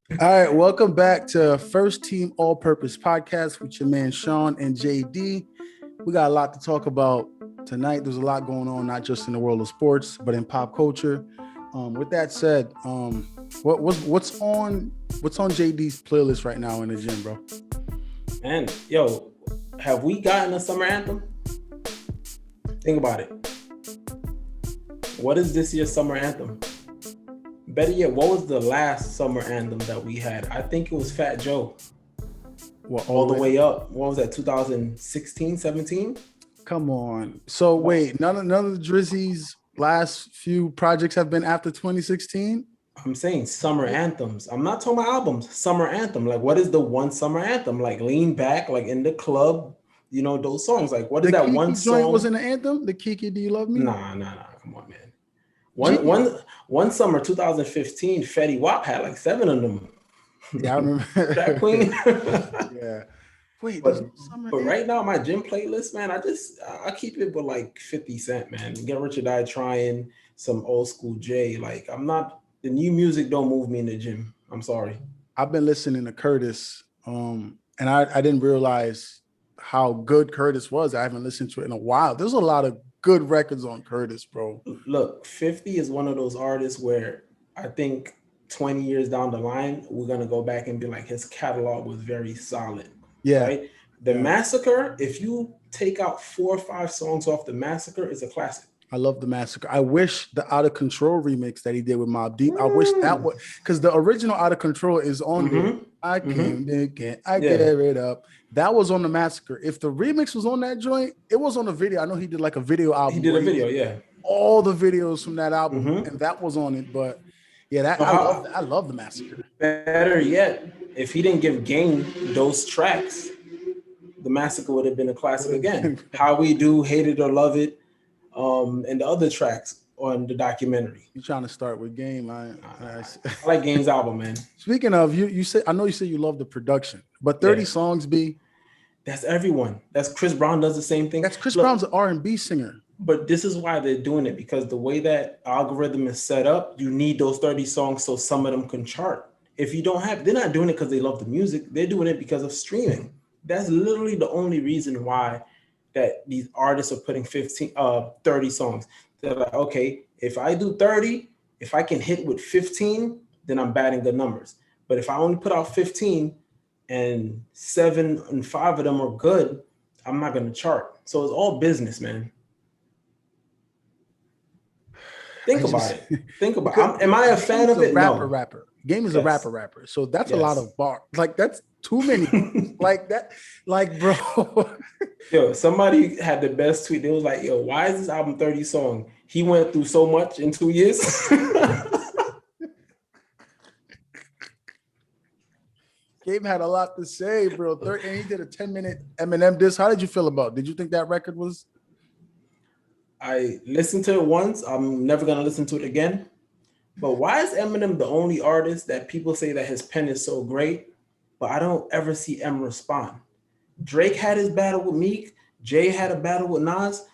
All right, welcome back to First Team All Purpose Podcast with your man Sean and JD. We got a lot to talk about tonight. There's a lot going on, not just in the world of sports, but in pop culture. With that said, what's on JD's playlist right now in the gym, bro? Man, yo, have we gotten a summer anthem? Think about it. What is this year's summer anthem? Better yet, what was the last summer anthem that we had? I think it was Fat Joe. What All the way up. What was that, 2016, 17? Come on. So wait, none of the Drizzy's last few projects have been after 2016? I'm saying summer anthems. I'm not talking about albums. Summer anthem. Like, what is the one summer anthem? Like, Lean Back, like In the Club, those songs. Like, what is The that Kiki one joint song? wasn't an anthem? The Kiki, Do You Love Me? Nah. Come on, man. One summer, 2015, Fetty Wap had like 7 of them. Yeah, I remember. That Queen. Yeah. Wait, but right now, my gym playlist, man, I keep it with like 50 Cent, man. Get Rich or Die Trying, some old school J. Like, the new music don't move me in the gym. I'm sorry. I've been listening to Curtis, and I didn't realize how good Curtis was. I haven't listened to it in a while. There's a lot of good records on Curtis, bro. Look, 50 is one of those artists where I think 20 years down the line, we're going to go back and be like, his catalog was very solid. Yeah. Right? The Massacre, if you take out 4 or 5 songs off The Massacre, is a classic. I love The Massacre. I wish the Out of Control remix that he did with Mobb Deep, I wish that was, because the original Out of Control is on there. I can't get it up. That was on The Massacre. If the remix was on that joint, it was on the video. I know he did like a video album. He did a video, yeah. All the videos from that album, and that was on it. But yeah, I love The Massacre. Better yet, if he didn't give Game those tracks, The Massacre would have been a classic again. How We Do, Hate It or Love It, and the other tracks on the documentary. You trying to start with Game? I like Game's album, man. Speaking of, you said, I know you said you love the production, but 30 songs, B. That's everyone. That's Chris Brown does the same thing. That's Chris Brown's an R&B singer. But this is why they're doing it, because the way that algorithm is set up, you need those 30 songs so some of them can chart. If you don't have, they're not doing it because they love the music. They're doing it because of streaming. That's literally the only reason why that these artists are putting 30 songs. They're like, okay, if I do 30, if I can hit with 15, then I'm batting good numbers. But if I only put out 15 and 7 and 5 of them are good, I'm not going to chart. So it's all business, man. Think about it. Am I a fan of it? Rapper. Game is a rapper. So that's a lot of bar. Like, that's too many. Like that. Like, bro. Yo, somebody had the best tweet. They was like, yo, why is this album 30 song? He went through so much in 2 years. Game had a lot to say, bro. And he did a 10-minute Eminem diss. How did you feel about it? Did you think that record was? I listened to it once. I'm never going to listen to it again. But why is Eminem the only artist that people say that his pen is so great, but I don't ever see M respond? Drake had his battle with Meek. Jay had a battle with Nas.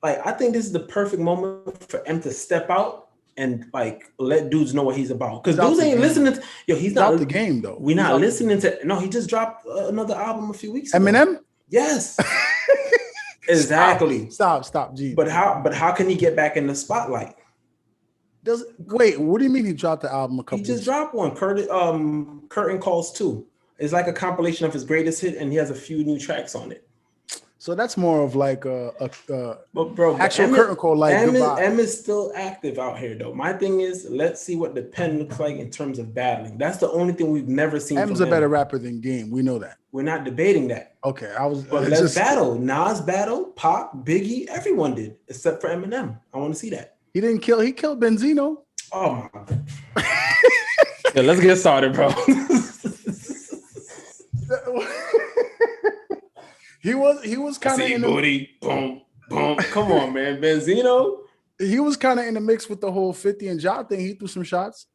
Like, I think this is the perfect moment for M to step out and like let dudes know what he's about. Because dudes ain't listening to, he's not the game though. We're not listening to, no, he just dropped another album a few weeks ago. Eminem? Yes. Exactly. Stop, G. But how can he get back in the spotlight? Wait, what do you mean he dropped the album a couple? He just dropped one. Curtain Calls 2. It's like a compilation of his greatest hit, and he has a few new tracks on it. So that's more of like a actual curtain call. Like M is still active out here, though. My thing is, let's see what the pen looks like in terms of battling. That's the only thing we've never seen. M's a better rapper than Game. We know that. We're not debating that. Okay, But let's battle. Nas battle, Pop, Biggie, everyone did, except for Eminem. I want to see that. He killed Benzino. Oh my God. Yeah, let's get started, bro. He was kind of in the booty, boom. Come on, man. Benzino. He was kind of in the mix with the whole 50 and Ja thing. He threw some shots.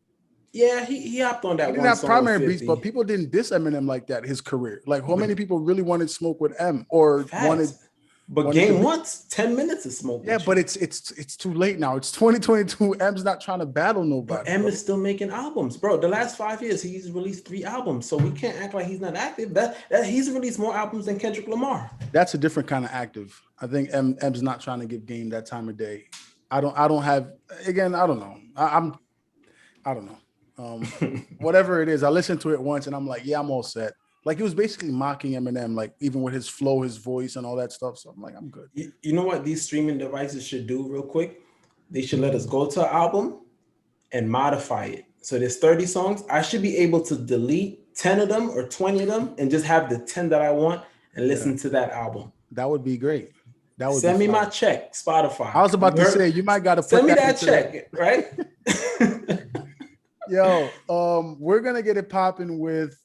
Yeah, he hopped on that. He didn't have primary beats, but people didn't diss Eminem like that. His career, like how many people really wanted smoke with M or wanted But game once, 10 minutes of smoke. Yeah, but it's too late now. It's 2022. M's not trying to battle nobody. But M is still making albums, bro. The last 5 years, he's released 3 albums. So we can't act like he's not active. That he's released more albums than Kendrick Lamar. That's a different kind of active. I think M's not trying to give Game that time of day. I don't have, again, I don't know. I don't know. Whatever it is, I listened to it once and I'm like, yeah, I'm all set. Like, he was basically mocking Eminem, like, even with his flow, his voice, and all that stuff. So I'm like, I'm good. You know what these streaming devices should do real quick? They should let us go to an album and modify it. So there's 30 songs. I should be able to delete 10 of them or 20 of them and just have the 10 that I want and listen to that album. That would be great. That would send me my check, Spotify. I was about to say, you might got to send me that check, right? Yo, we're going to get it popping with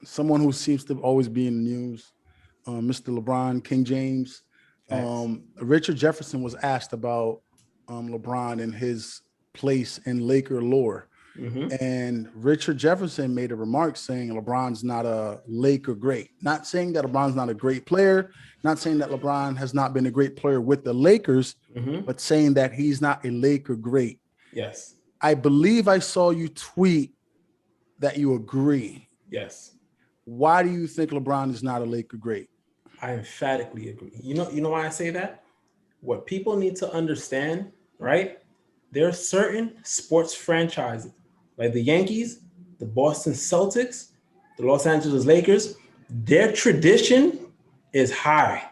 someone who seems to always be in the news, Mr. LeBron, King James. Richard Jefferson was asked about LeBron and his place in Laker lore. And Richard Jefferson made a remark saying LeBron's not a Laker great. Not saying that LeBron's not a great player, not saying that LeBron has not been a great player with the Lakers, but saying that he's not a Laker great. Yes. I believe I saw you tweet that you agree. Yes. Why do you think LeBron is not a Laker great? I emphatically agree. You know why I say that? What people need to understand, right? There are certain sports franchises, like the Yankees, the Boston Celtics, the Los Angeles Lakers. Their tradition is high.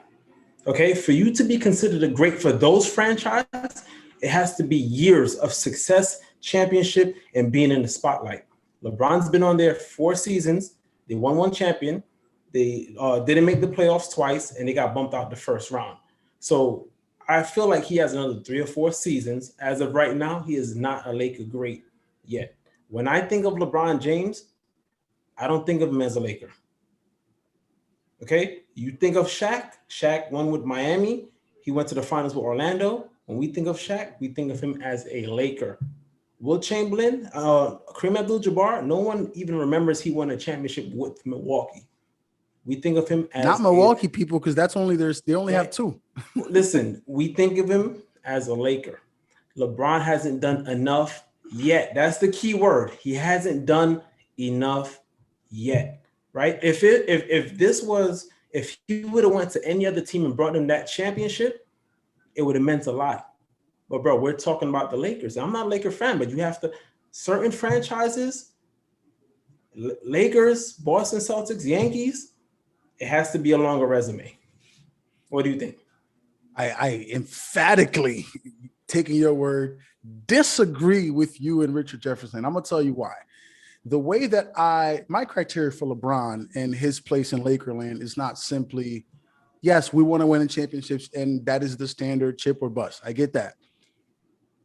Okay, for you to be considered a great for those franchises, it has to be years of success, championship, and being in the spotlight. LeBron's been on there 4 seasons. They won 1 champion. They didn't make the playoffs twice, and they got bumped out the first round. So I feel like he has another 3 or 4 seasons. As of right now, he is not a Laker great yet. When I think of LeBron James, I don't think of him as a Laker. Okay? You think of Shaq. Shaq won with Miami. He went to the finals with Orlando. When we think of Shaq, we think of him as a Laker. Wilt Chamberlain, Kareem Abdul-Jabbar, no one even remembers he won a championship with Milwaukee. We think of him as not Milwaukee people, because that's only they only have 2. Listen, we think of him as a Laker. LeBron hasn't done enough yet. That's the key word. He hasn't done enough yet, right? If he would have went to any other team and brought them that championship, it would have meant a lot. But bro, we're talking about the Lakers. I'm not a Laker fan, but you have to, certain franchises, Lakers, Boston Celtics, Yankees, it has to be a longer resume. What do you think? I emphatically, taking your word, disagree with you and Richard Jefferson. I'm going to tell you why. The way that my criteria for LeBron and his place in Lakerland is not simply, yes, we want to win in championships, and that is the standard, chip or bust. I get that.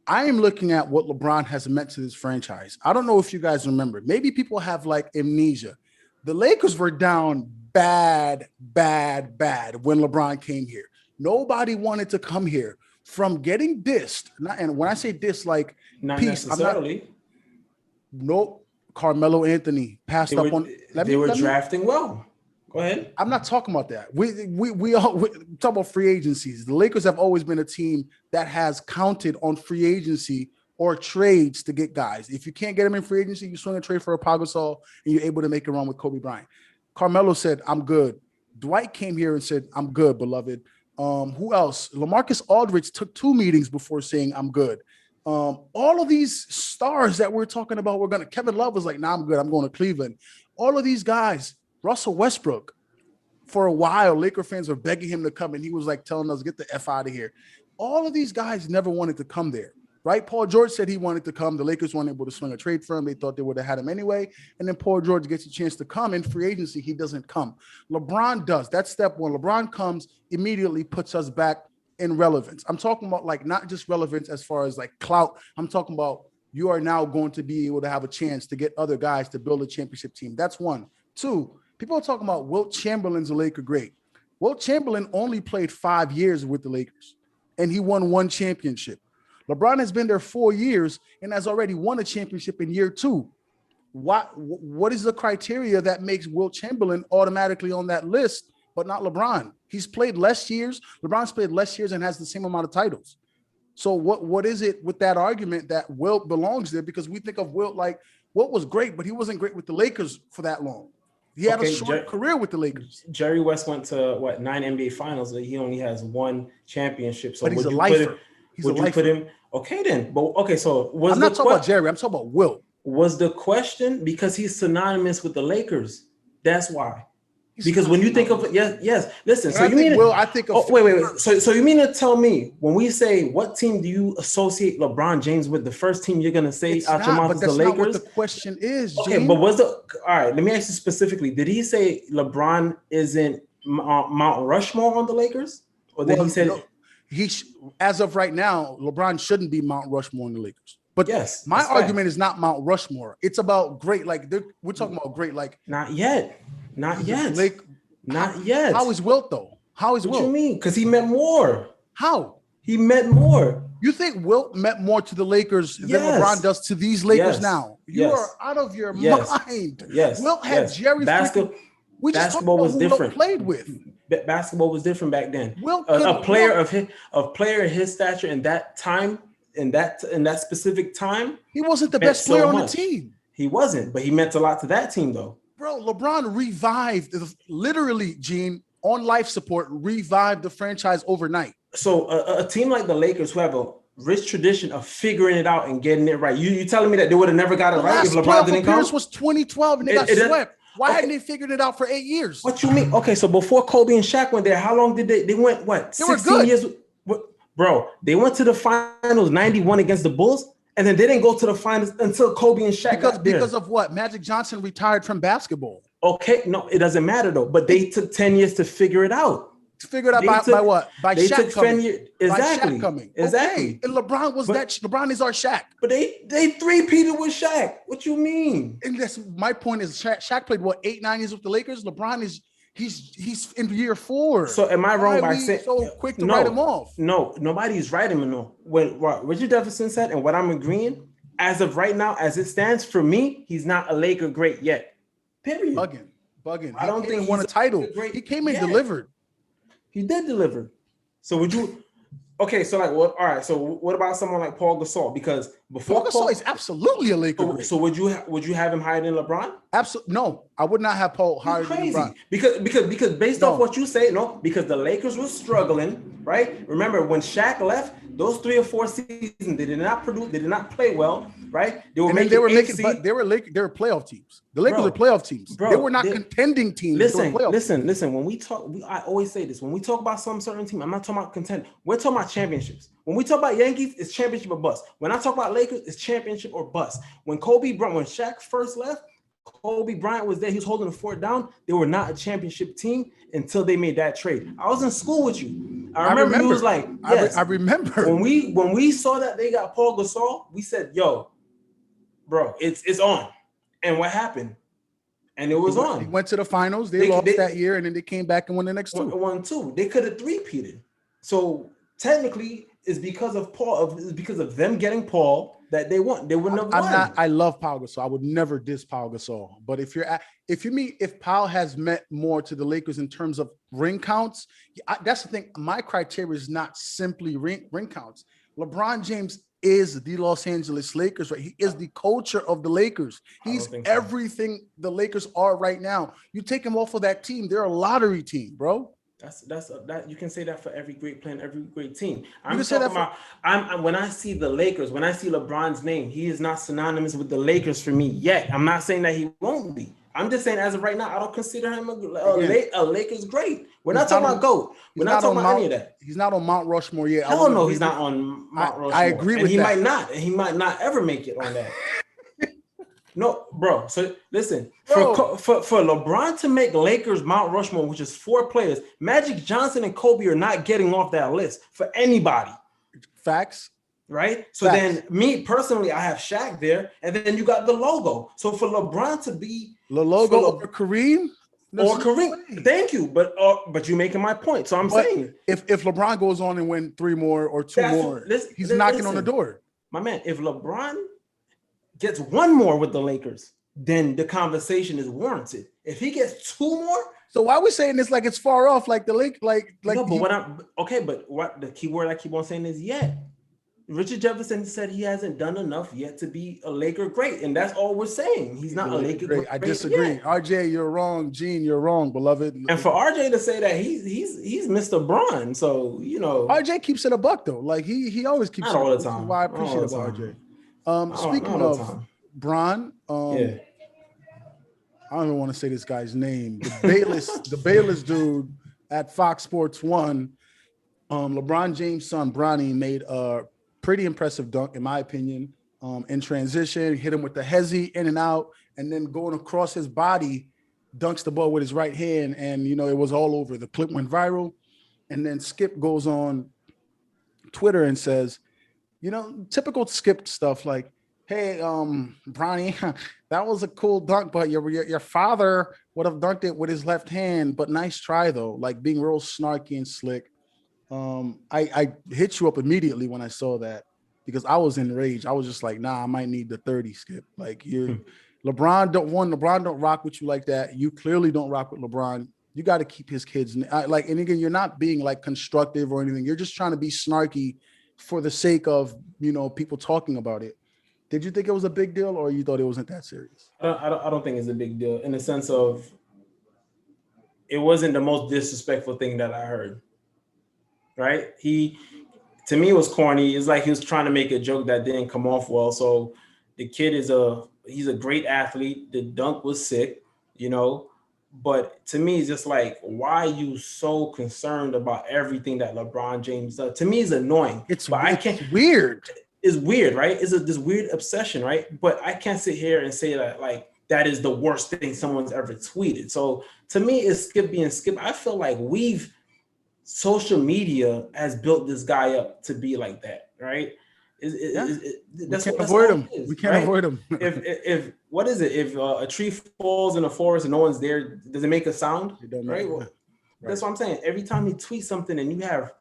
I am looking at what LeBron has meant to this franchise. I don't know if you guys remember. Maybe people have like amnesia. The Lakers were down bad when LeBron came here. Nobody wanted to come here. From getting dissed, and when I say diss, like not peace, necessarily. Nope. Carmelo Anthony passed up on. They were drafting well. Go ahead. I'm not talking about that. We talk about free agencies. The Lakers have always been a team that has counted on free agency or trades to get guys. If you can't get them in free agency, you swing a trade for a Pau Gasol and you're able to make a run with Kobe Bryant. Carmelo said, "I'm good." Dwight came here and said, "I'm good, beloved." Who else? LaMarcus Aldridge took 2 meetings before saying, "I'm good." All of these stars that we're talking about, Kevin Love was like, "Nah, I'm good. I'm going to Cleveland." All of these guys. Russell Westbrook, for a while, Laker fans were begging him to come, and he was like telling us, "Get the F out of here." All of these guys never wanted to come there, right? Paul George said he wanted to come. The Lakers weren't able to swing a trade for him. They thought they would have had him anyway. And then Paul George gets a chance to come in free agency. He doesn't come. LeBron does. That's step one. LeBron comes, immediately puts us back in relevance. I'm talking about like not just relevance as far as like clout. I'm talking about you are now going to be able to have a chance to get other guys to build a championship team. That's 1. 2, people are talking about Wilt Chamberlain's a Laker great. Wilt Chamberlain only played 5 years with the Lakers, and he won 1 championship. LeBron has been there 4 years and has already won a championship in year 2. What is the criteria that makes Wilt Chamberlain automatically on that list but not LeBron. He's played less years. LeBron's played less years and has the same amount of titles. So what is it with that argument that Wilt belongs there? Because we think of Wilt like Wilt was great, but he wasn't great with the Lakers for that long. He had a short career with the Lakers. Jerry West went to 9 NBA finals, but he only has 1 championship. So but he's a lifer. Would you put him? Okay, then. But okay, so I'm not talking about Jerry. I'm talking about Wilt. Was the question because he's synonymous with the Lakers? That's why. Because when you think of yes. Listen, so you mean I think of wait. So you mean to tell me when we say what team do you associate LeBron James with? The first team you're gonna say out your mouth is the Lakers. Not what the question is. Okay, Gene. but all right? Let me ask you specifically. Did he say LeBron isn't Mount Rushmore on the Lakers, or did he say as of right now, LeBron shouldn't be Mount Rushmore on the Lakers? But yes, my argument is not Mount Rushmore. It's about great. Like we're talking about great. Like not yet. Not yet. Not yet. How is Wilt though? How is Wilt? What you mean? Because he meant more. How? He meant more. You think Wilt meant more to the Lakers than LeBron does to these Lakers now? You are out of your mind. Yes. Wilt had Jerry. We just basketball was different. Wilt played with. Basketball was different back then. Wilt a player of his stature in that time, in that specific time, he wasn't the best player on the team. He wasn't, but he meant a lot to that team though. Bro, LeBron revived, literally, Gene, on life support, revived the franchise overnight. So a team like the Lakers, who have a rich tradition of figuring it out and getting it right, you telling me that they would have never got it right if LeBron didn't come? Was 2012 and they got swept. Why hadn't they figured it out for 8 years? What you mean? Okay, so before Kobe and Shaq went there, how long did they went? What? They 16 years? Bro, they went to the finals 91 against the Bulls. And then they didn't go to the finals until Kobe and Shaq got there. Because of what? Magic Johnson retired from basketball. Okay, no, it doesn't matter though. But they took 10 years to figure it out. To figure it out by what? By Shaq coming. Exactly. By Shaq coming. Exactly. Okay. And LeBron was LeBron is our Shaq. But they three-peated with Shaq. What you mean? And that's my point is Shaq played 8-9 years with the Lakers. LeBron is he's in year 4. So am I wrong by saying so quick to write him off? No, nobody's writing him off. When what Richard Jefferson said and what I'm agreeing, as of right now, as it stands for me, he's not a Laker great yet. Period. Bugging. I don't think he won a title. He came and delivered. He did deliver. So would you? Okay, so like what? All right. So what about someone like Paul Gasol? Because before Paul Gasol is absolutely a Laker. So would you have him higher than LeBron? Absolutely. No, I would not have Paul higher than LeBron. Because based off what you say, because the Lakers were struggling, right? Remember when Shaq left, those 3 or 4 seasons they did not produce, they did not play well, right? They were playoff teams. The Lakers were playoff teams. They were not contending teams. Listen. When we talk, I always say this. When we talk about some certain team, I'm not talking about contend. We're talking about championships. When we talk about Yankees, it's championship or bust. When I talk about Lakers, it's championship or bust. When Shaq first left, Kobe Bryant was there. He was holding the fort down. They were not a championship team until they made that trade. I was in school with you. I remember. He was like, yes. I remember. When we saw that they got Paul Gasol, we said, yo, bro, it's on. And what happened? And it was on. He went to the finals. They lost that year, and then they came back and won the next 2. Won 2. They could have 3-peated. So technically, it's because of Paul. It's because of them getting Paul that they won. They wouldn't have won. I love Paul Gasol. I would never diss Paul Gasol. But if Paul has meant more to the Lakers in terms of ring counts, that's the thing. My criteria is not simply ring counts. LeBron James is the Los Angeles Lakers, right? He is the culture of the Lakers. He's everything the Lakers are right now. You take him off of that team, they're a lottery team, bro. That you can say that for every great player, every great team. When I see the Lakers, when I see LeBron's name, he is not synonymous with the Lakers for me yet. I'm not saying that he won't be. I'm just saying as of right now, I don't consider him a Lakers great. We're not talking about GOAT. We're not talking about any of that. He's not on Mount Rushmore yet. Hell no, he's not on Mount Rushmore. I agree with that. He might not ever make it on that. No, bro. So listen, for LeBron to make Lakers Mount Rushmore, which is 4 players, Magic Johnson and Kobe are not getting off that list for anybody. Facts. Right? So then me personally, I have Shaq there, and then you got the logo. So for LeBron to be the logo over Kareem? Or Kareem. Thank you. But you're making my point. So I'm saying if LeBron goes on and win 3 more or 2 more, he's knocking on the door. My man, if LeBron gets 1 more with the Lakers, then the conversation is warranted. If he gets 2 more, So why are we saying this like it's far off? Like the link, like no, but what the key word I keep on saying is yet. Richard Jefferson said he hasn't done enough yet to be a Laker great, and that's all we're saying. He's not a Laker great. I disagree. Yet. RJ, you're wrong. Gene, you're wrong, beloved. And for RJ to say that he's Mr. Bron, so you know, RJ keeps it a buck though. Like he always keeps not it all the time. Why I appreciate about RJ. Speaking of Bron, I don't even want to say this guy's name. The Bayless dude at Fox Sports 1, LeBron James' son Bronny made a pretty impressive dunk, in my opinion. In transition, hit him with the hezzy in and out, and then going across his body, dunks the ball with his right hand, and you know it was all over. The clip went viral, and then Skip goes on Twitter and says, you know, typical Skip stuff like, "Hey, Bronny, that was a cool dunk, but your father would have dunked it with his left hand, but nice try though." Like being real snarky and slick. I hit you up immediately when I saw that because I was enraged. I was just like, nah, I might need the 30, Skip. Like LeBron don't rock with you like that. You clearly don't rock with LeBron. You got to keep his kids and again, you're not being like constructive or anything. You're just trying to be snarky for the sake of, you know, people talking about it. Did you think it was a big deal or you thought it wasn't that serious? I don't think it's a big deal in the sense of it wasn't the most disrespectful thing that I heard. Right? To me, it was corny. It's like he was trying to make a joke that didn't come off well. So the kid he's a great athlete. The dunk was sick, you know. But to me, it's just like, why are you so concerned about everything that LeBron James does? To me, it's annoying. It's weird. It's weird, right? It's this weird obsession, right? But I can't sit here and say that like that is the worst thing someone's ever tweeted. So to me, it's Skip being Skip. I feel like social media has built this guy up to be like that, right? We can't avoid him. We can't avoid him. If what is it? If a tree falls in a forest and no one's there, does it make a sound? It don't right? Well, that's what I'm saying. Every time he tweets something and you have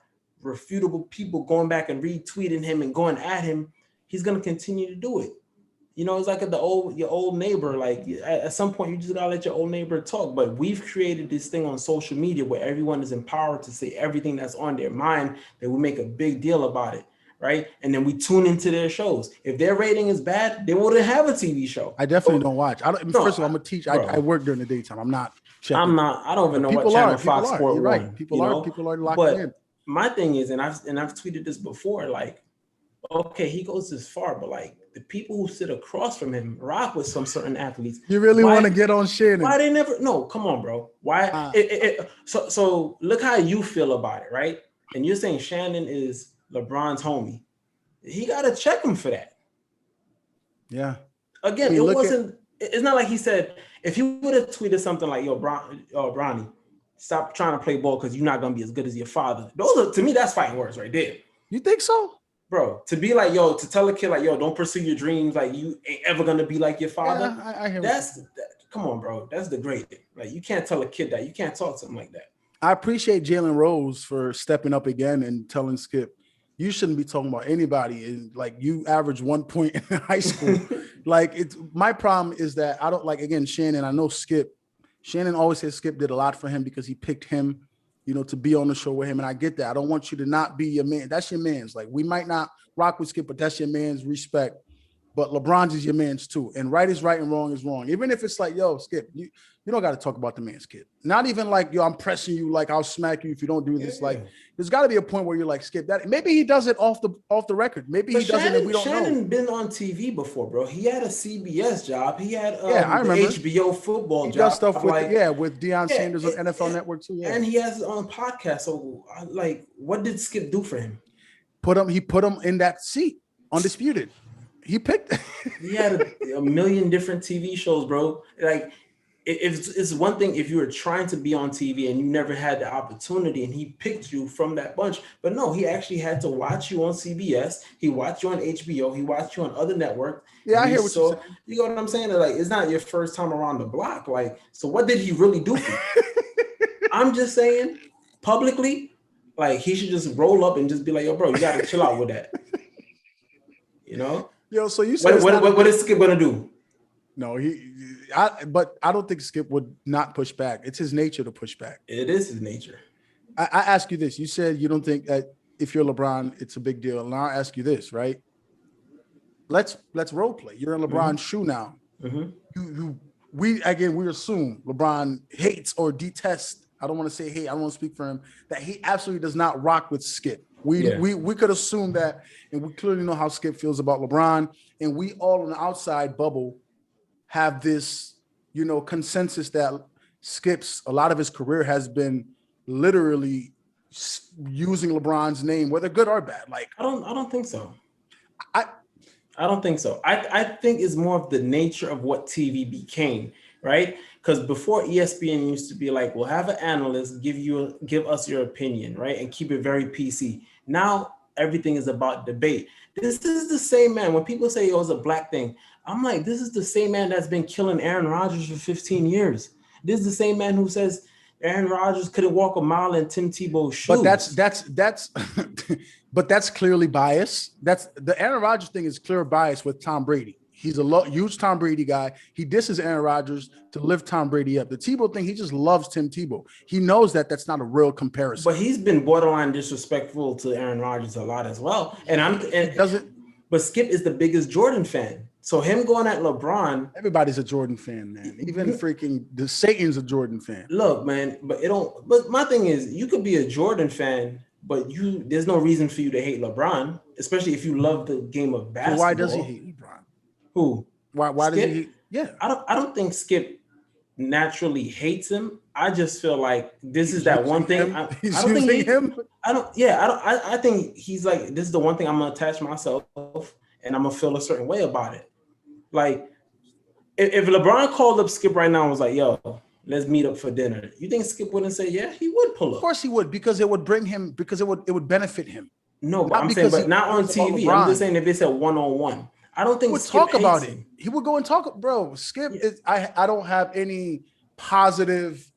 refutable people going back and retweeting him and going at him, he's gonna continue to do it. You know, it's like your old neighbor. Like at some point, you just gotta let your old neighbor talk. But we've created this thing on social media where everyone is empowered to say everything that's on their mind. That we make a big deal about it, right? And then we tune into their shows. If their rating is bad, they wouldn't have a TV show. I definitely don't watch. First of all, I'm a teacher. I work during the daytime. I'm not checking. I don't even know what channel Fox Sports. You're right. People are locked in. My thing is, and I've tweeted this before, like, okay, he goes this far, but like the people who sit across from him rock with some certain athletes. You really want to get on Shannon? Why they never? No, come on, bro. Why? So look how you feel about it, right? And you're saying Shannon is LeBron's homie. He got to check him for that. Yeah. Again, it's not like he said, if he would have tweeted something like, yo, Bronny, stop trying to play ball because you're not going to be as good as your father. To me, that's fighting words right there. You think so? Bro, to be like, yo, to tell a kid like, yo, don't pursue your dreams. Like you ain't ever going to be like your father. Yeah, I hear come on, bro. That's degrading. Like you can't tell a kid that. You can't talk to him like that. I appreciate Jalen Rose for stepping up again and telling Skip, you shouldn't be talking about anybody. And like you average 1 point in high school. My problem is that I don't like, again, Shannon, I know Skip. Shannon always says Skip did a lot for him because he picked him, you know, to be on the show with him. And I get that. I don't want you to not be your man. That's your man's. Like we might not rock with Skip, but that's your man's. Respect. But LeBron's is your man's too. And right is right and wrong is wrong. Even if it's like, yo, Skip, you don't got to talk about the man's kid. Not even like, yo, I'm pressing you, like I'll smack you if you don't do this. Yeah. Like there's got to be a point where you're like, Skip, that maybe he does it off the record. Maybe he does it and we don't know. Shannon been on TV before, bro. He had a CBS job. He had I remember. the HBO football he job. Does stuff with Deion Sanders on NFL Network too. Yeah. And he has his own podcast. So like, what did Skip do for him? He put him in that seat, undisputed. He picked. He had a million different TV shows, bro. Like it's one thing if you were trying to be on TV and you never had the opportunity, and he picked you from that bunch. But no, he actually had to watch you on CBS. He watched you on HBO. He watched you on other networks. Yeah, I hear what you're saying. You know what I'm saying? Like it's not your first time around the block. Like, so what did he really do for you? I'm just saying, publicly, like he should just roll up and just be like, yo, bro, you gotta chill out with that. You know? Yo, so you said what is Skip gonna do? No, but I don't think Skip would not push back. It's his nature to push back. It is his nature. I ask you this. You said you don't think that if you're LeBron, it's a big deal. And I'll ask you this, right? Let's role play. You're in LeBron's shoe now. We assume LeBron hates or detests. I don't want to say hate. I don't want to speak for him. That he absolutely does not rock with Skip. We could assume that, and we clearly know how Skip feels about LeBron. And we all on the outside bubble have this, consensus that a lot of his career has been literally using LeBron's name, whether good or bad. Like I don't think so. I don't think so. I think it's more of the nature of what TV became, right? Because before ESPN used to be like, we'll have an analyst give us your opinion, right? And keep it very PC. Now everything is about debate. This is the same man. When people say it was a black thing, I'm like, this is the same man that's been killing Aaron Rodgers for 15 years. This is the same man who says Aaron Rodgers couldn't walk a mile in Tim Tebow's shoes. But that's but that's clearly bias. That's the Aaron Rodgers thing is clear bias with Tom Brady. He's a huge Tom Brady guy. He disses Aaron Rodgers to lift Tom Brady up. The Tebow thing, he just loves Tim Tebow. He knows that that's not a real comparison. But he's been borderline disrespectful to Aaron Rodgers a lot as well. But Skip is the biggest Jordan fan. So him going at LeBron. Everybody's a Jordan fan, man. Even freaking the Satan's a Jordan fan. Look, man, but my thing is, you could be a Jordan fan, but there's no reason for you to hate LeBron, especially if you love the game of basketball. So why does he hate LeBron? Who? Why does he? Yeah. I don't think Skip naturally hates him. I just feel like this is that one thing. I think he's like, this is the one thing I'm gonna attach myself and I'm gonna feel a certain way about it. Like, if LeBron called up Skip right now and was like, yo, let's meet up for dinner, you think Skip wouldn't say, yeah, he would pull up? Of course he would, because it would would benefit him. No, but I'm saying, but not on TV. I'm just saying if it's a one-on-one. I don't think he would talk about it. He would go and talk, bro. Skip is, I don't have any positive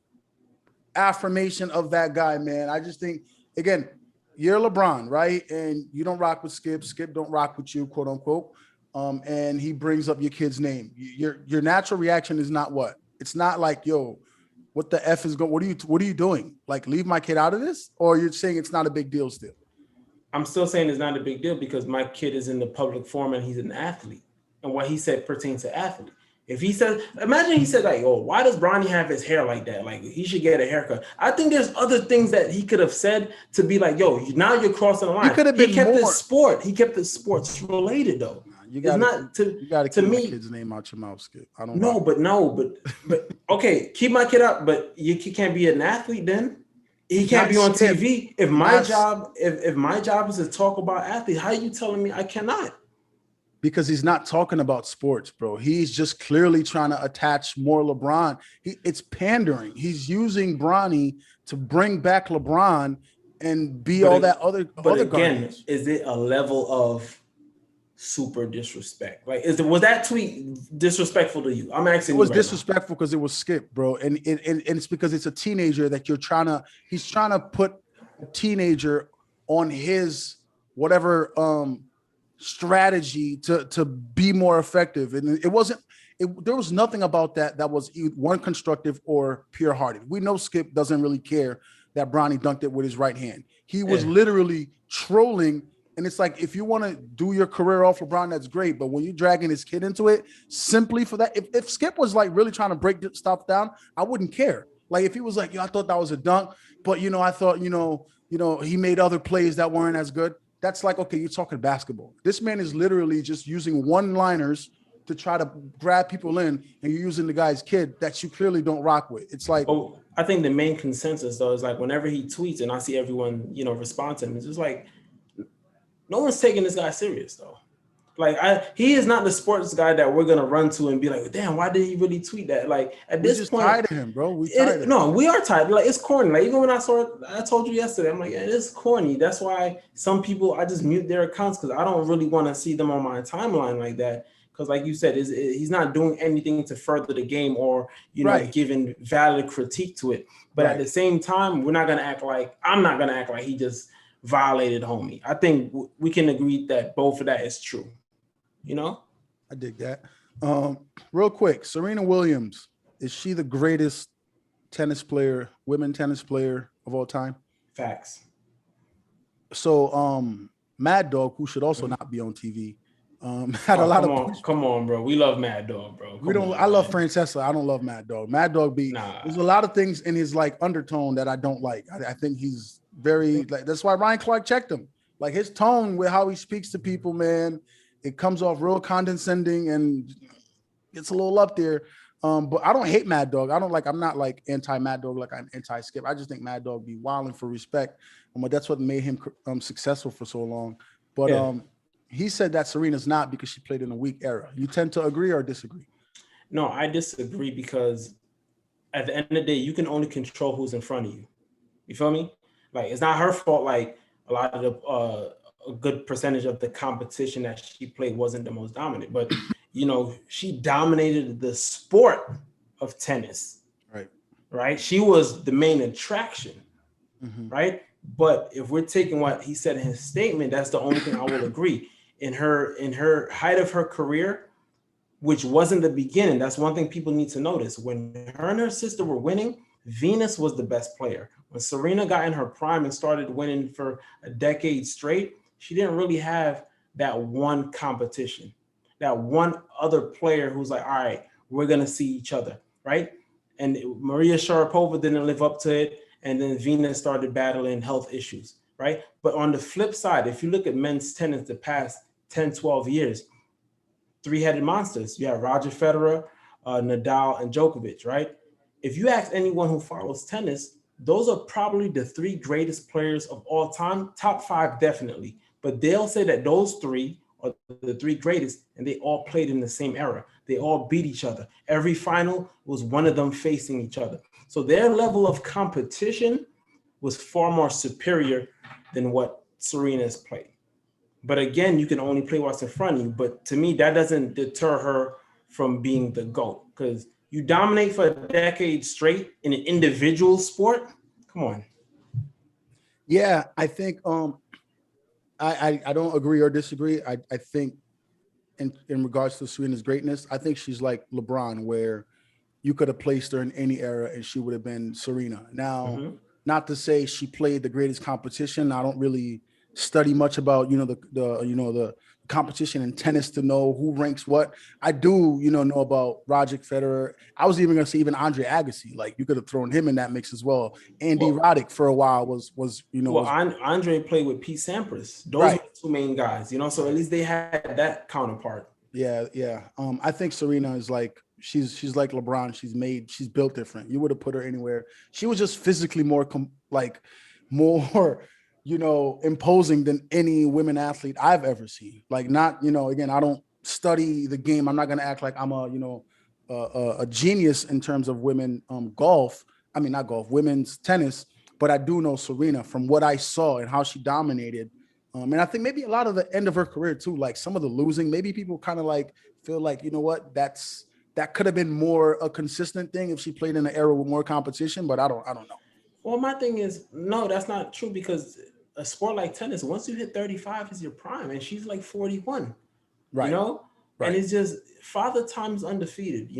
affirmation of that guy, man. I just think, again, you're LeBron, right? And you don't rock with Skip. Skip don't rock with you, quote unquote. And he brings up your kid's name. Your natural reaction is not what? It's not like, yo, what the F is going? What are you doing? Like, leave my kid out of this? Or you're saying it's not a big deal still? I'm still saying it's not a big deal because my kid is in the public forum and he's an athlete. And what he said pertains to athlete. If he said, imagine he said like, oh, why does Bronny have his hair like that? Like, he should get a haircut. I think there's other things that he could have said to be like, yo, now you're crossing the line. He kept the sports related though. You got to keep my kid's name out your mouth, Skip. I don't know. But okay, keep my kid up, but you can't be an athlete then. He can't be on TV. If my job is to talk about athletes, how are you telling me I cannot? Because he's not talking about sports, bro. He's just clearly trying to attach more LeBron. It's pandering. He's using Bronny to bring back LeBron and be all that other. But again, is it a level of super disrespect? Like, was that tweet disrespectful to you? I'm asking. It was disrespectful because it was Skip, bro, and it's because it's a teenager that he's trying to put a teenager on his whatever strategy to be more effective, and there was nothing about that was one constructive or pure-hearted. We know Skip doesn't really care that Bronny dunked it with his right hand. He was literally trolling. And it's like, if you want to do your career off LeBron, that's great. But when you're dragging his kid into it, simply for that, if Skip was like really trying to break stuff down, I wouldn't care. Like if he was like, yo, I thought that was a dunk, but I thought, he made other plays that weren't as good. That's like, okay, you're talking basketball. This man is literally just using one-liners to try to grab people in, and you're using the guy's kid that you clearly don't rock with. It's like, I think the main consensus though is like whenever he tweets and I see everyone, respond to him, it's just like, no one's taking this guy serious though. Like he is not the sports guy that we're gonna run to and be like, damn, why did he really tweet that? Like at this point, tired of him, bro. We are tired. Like it's corny. Like even when I saw it, I told you yesterday, I'm like, yeah, it's corny. That's why some people I just mute their accounts because I don't really want to see them on my timeline like that. Because like you said, he's not doing anything to further the game or giving valid critique to it. But at the same time, I'm not gonna act like he just violated homie. I think we can agree that both of that is true. I dig that. Real quick, Serena Williams, is she the greatest women tennis player of all time? Facts. So Mad Dog, who should also not be on TV, had a Oh, lot come of on, come on, bro. We love Mad Dog, bro. we Come don't on, I love man. Francesca. I don't love Mad Dog. Mad Dog Nah. there's a lot of things in his like undertone that I don't like. I think he's very like that's why Ryan Clark checked him. Like his tone with how he speaks to people, man, it comes off real condescending and gets a little up there. But I don't hate Mad Dog. I'm not like anti Mad Dog, like I'm anti Skip. I just think Mad Dog be wilding for respect. But that's what made him successful for so long. But Yeah. he said that Serena's not because she played in a weak era. You tend to agree or disagree? No, I disagree because at the end of the day, you can only control who's in front of you. You feel me? Like it's not her fault. Like a lot of the a good percentage of the competition that she played wasn't the most dominant, but she dominated the sport of tennis. Right. Right. She was the main attraction. Mm-hmm. Right. But if we're taking what he said in his statement, that's the only thing I will agree. In her height of her career, which wasn't the beginning. That's one thing people need to notice. When her and her sister were winning, Venus was the best player. When Serena got in her prime and started winning for a decade straight, she didn't really have that one competition, that one other player who's like, all right, we're going to see each other, right? And Maria Sharapova didn't live up to it. And then Venus started battling health issues, right? But on the flip side, if you look at men's tennis the past 10, 12 years, three-headed monsters. You have Roger Federer, Nadal, and Djokovic, right? If you ask anyone who follows tennis, those are probably the three greatest players of all time, top five definitely. But they'll say that those three are the three greatest, and they all played in the same era. They all beat each other. Every final was one of them facing each other. So their level of competition was far more superior than what Serena's played. But again, you can only play what's in front of you. But to me, that doesn't deter her from being the GOAT, because you dominate for a decade straight in an individual sport. Come on. Yeah, I think I don't agree or disagree. I think in regards to Serena's greatness, I think she's like LeBron, where you could have placed her in any era and she would have been Serena. Now, not to say she played the greatest competition. I don't really study much about the competition in tennis to know who ranks what. I do know about Roger Federer. I was even going to say even Andre Agassi. Like you could have thrown him in that mix as well. Andy Roddick for a while was Andre played with Pete Sampras. Those right. were the two main guys. So at least they had that counterpart. Yeah. I think Serena is like she's like LeBron. She's built different. You would have put her anywhere. She was just physically more imposing than any women athlete I've ever seen. Like not, again, I don't study the game. I'm not going to act like I'm a genius in terms of women golf. I mean, not golf, women's tennis, but I do know Serena from what I saw and how she dominated. And I think maybe a lot of the end of her career too, like some of the losing, maybe people kind of like feel like, you know what, that could have been more a consistent thing if she played in an era with more competition, but I don't know. Well, my thing is, no, that's not true, because a sport like tennis, once you hit 35 is your prime, and she's like 41, right. Right. And it's just Father Time's undefeated.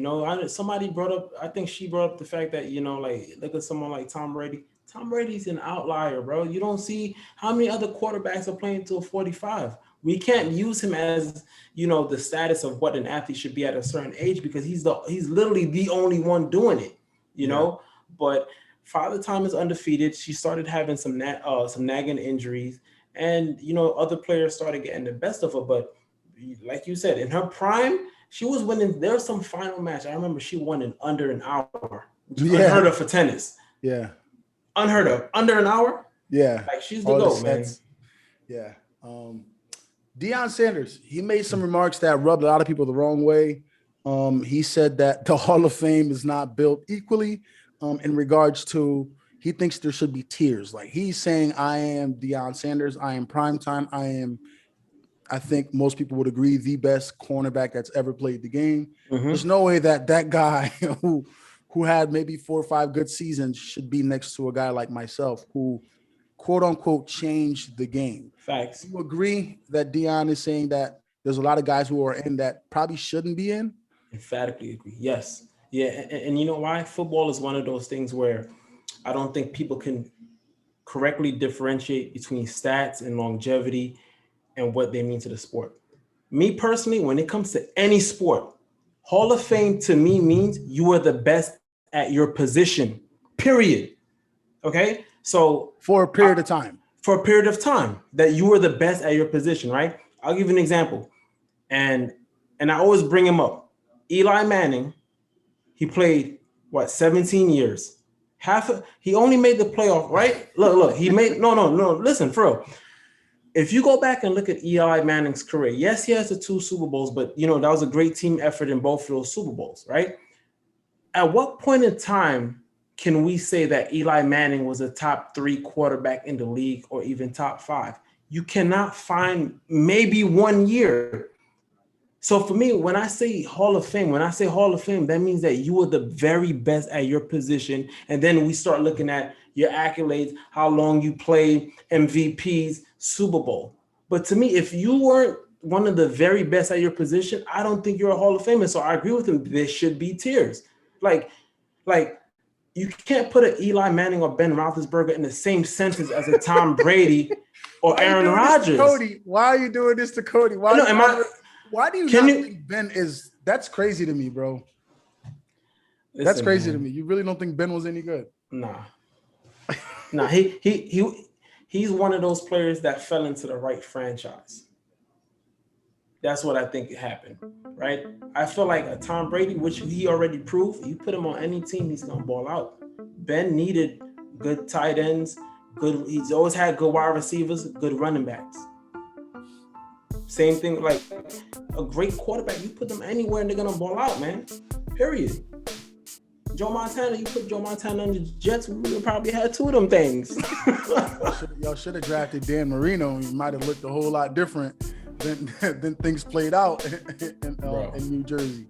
Somebody brought up, I think she brought up the fact that, like look at someone like Tom Brady. Tom Brady's an outlier, bro. You don't see how many other quarterbacks are playing till 45. We can't use him as, the status of what an athlete should be at a certain age, because he's literally the only one doing it, know. But Father Time is undefeated. She started having some nagging injuries, and other players started getting the best of her. But like you said, in her prime, she was winning. There was some final match. I remember she won in under an hour. Unheard of for tennis. Yeah. Unheard of. Under an hour? Yeah. Like she's the GOAT, man. Yeah. Deion Sanders, he made some remarks that rubbed a lot of people the wrong way. He said that the Hall of Fame is not built equally in regards to, he thinks there should be tiers. Like he's saying, I am Deion Sanders. I am primetime. I think most people would agree, the best cornerback that's ever played the game. There's no way that guy who had maybe 4 or 5 good seasons should be next to a guy like myself who, quote unquote, changed the game. Facts. You agree that Deion is saying that there's a lot of guys who are in that probably shouldn't be in? Emphatically agree. Yes. Yeah. And you know why? Football is one of those things where I don't think people can correctly differentiate between stats and longevity and what they mean to the sport. Me personally, when it comes to any sport, Hall of Fame to me means you are the best at your position, period. Okay? So for a period of time. For a period of time that you were the best at your position, right? I'll give you an example. And I always bring him up. Eli Manning, he played 17 years. He only made the playoff, right? Look, he made no, listen, for real. If you go back and look at Eli Manning's career, yes, he has the 2 Super Bowls, but that was a great team effort in both of those Super Bowls, right? At what point in time can we say that Eli Manning was a top 3 quarterback in the league or even top 5? You cannot find maybe 1 year. So for me, when I say Hall of Fame, that means that you were the very best at your position. And then we start looking at your accolades, how long you played, MVPs, Super Bowl. But to me, if you weren't one of the very best at your position, I don't think you're a Hall of Famer. So I agree with him. There should be tiers. Like you can't put an Eli Manning or Ben Roethlisberger in the same sentence as a Tom Brady or Aaron Rodgers. Cody, why are you doing this to Cody? Why do you think Ben is? That's crazy to me, bro. That's crazy to me. You really don't think Ben was any good? Nah. He's one of those players that fell into the right franchise. That's what I think happened, right? I feel like a Tom Brady, which he already proved, you put him on any team, he's gonna ball out. Ben needed good tight ends, he's always had good wide receivers, good running backs. Same thing, like a great quarterback, you put them anywhere and they're gonna ball out, man. Period. Joe Montana, you put Joe Montana on the Jets, we would have probably had 2 of them things. Y'all should have drafted Dan Marino, and he might have looked a whole lot different than things played out in New Jersey.